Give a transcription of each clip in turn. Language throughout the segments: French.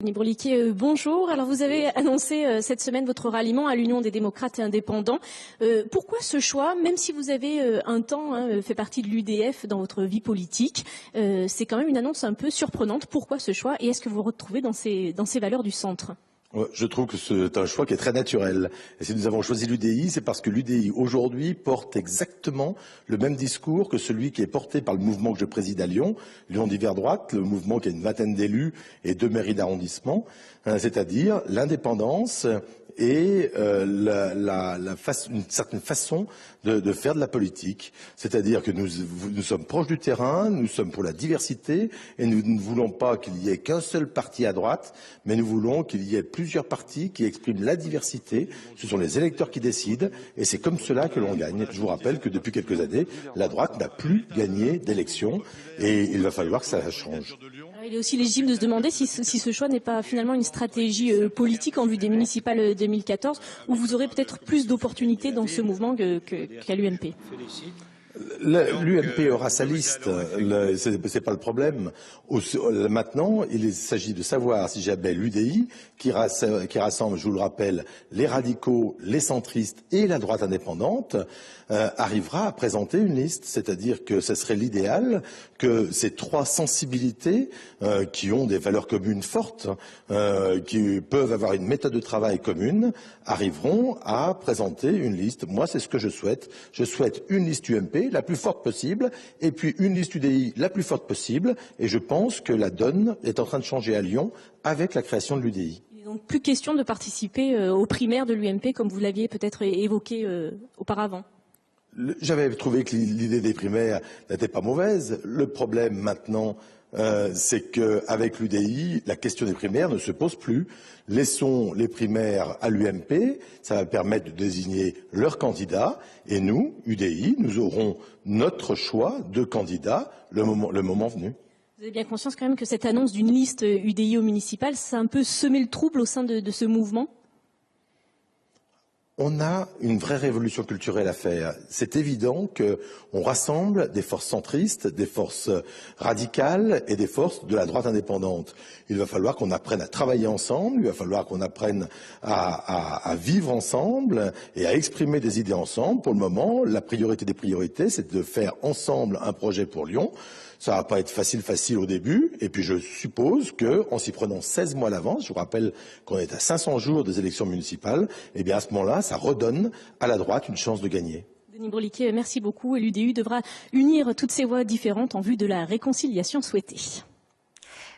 Denis Broliquet, bonjour. Alors vous avez annoncé cette semaine votre ralliement à l'Union des démocrates et indépendants. Pourquoi ce choix, même si vous avez un temps fait partie de l'UDF dans votre vie politique, c'est quand même une annonce un peu surprenante. Pourquoi ce choix et est-ce que vous vous retrouvez dans ces valeurs du centre ? Je trouve que c'est un choix qui est très naturel. Et si nous avons choisi l'UDI, c'est parce que l'UDI, aujourd'hui, porte exactement le même discours que celui qui est porté par le mouvement que je préside à Lyon, Lyon d'hiver droite, le mouvement qui a une vingtaine d'élus et 2 mairies d'arrondissement, c'est-à-dire l'indépendance et une certaine façon de faire de la politique. C'est-à-dire que nous sommes proches du terrain, nous sommes pour la diversité et nous ne voulons pas qu'il y ait qu'un seul parti à droite, mais nous voulons qu'il y ait plusieurs partis qui expriment la diversité. Ce sont les électeurs qui décident et c'est comme cela que l'on gagne. Je vous rappelle que depuis quelques années, la droite n'a plus gagné d'élections et il va falloir que ça change. Il est aussi légitime de se demander si ce choix n'est pas finalement une stratégie politique en vue des municipales 2014, où vous aurez peut-être plus d'opportunités dans ce mouvement qu'à l'UMP. L'UMP aura sa liste, c'est pas le problème. Maintenant, il s'agit de savoir si jamais l'UDI, qui rassemble, je vous le rappelle, les radicaux, les centristes et la droite indépendante, arrivera à présenter une liste. C'est-à-dire que ce serait l'idéal que ces 3 sensibilités, qui ont des valeurs communes fortes, qui peuvent avoir une méthode de travail commune, arriveront à présenter une liste. Moi, c'est ce que je souhaite. Je souhaite une liste UMP, la plus forte possible, et puis une liste UDI la plus forte possible. Et je pense que la donne est en train de changer à Lyon avec la création de l'UDI. Il n'est donc plus question de participer aux primaires de l'UMP comme vous l'aviez peut-être évoqué auparavant. J'avais trouvé que l'idée des primaires n'était pas mauvaise. Le problème maintenant, c'est qu'avec l'UDI, la question des primaires ne se pose plus. Laissons les primaires à l'UMP, ça va permettre de désigner leurs candidats, et nous, UDI, nous aurons notre choix de candidats le moment venu. Vous avez bien conscience quand même que cette annonce d'une liste UDI au municipal, ça a un peu semé le trouble au sein de ce mouvement ? On a une vraie révolution culturelle à faire. C'est évident qu'on rassemble des forces centristes, des forces radicales et des forces de la droite indépendante. Il va falloir qu'on apprenne à travailler ensemble, il va falloir qu'on apprenne à vivre ensemble et à exprimer des idées ensemble. Pour le moment, la priorité des priorités, c'est de faire ensemble un projet pour Lyon. Ça va pas être facile au début, et puis je suppose qu'en s'y prenant 16 mois à l'avance, je vous rappelle qu'on est à 500 jours des élections municipales, et bien à ce moment-là, ça redonne à la droite une chance de gagner. Denis Broliquet, merci beaucoup, et l'UDU devra unir toutes ces voix différentes en vue de la réconciliation souhaitée.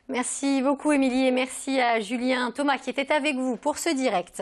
Merci beaucoup Émilie, et merci à Julien Thomas qui était avec vous pour ce direct.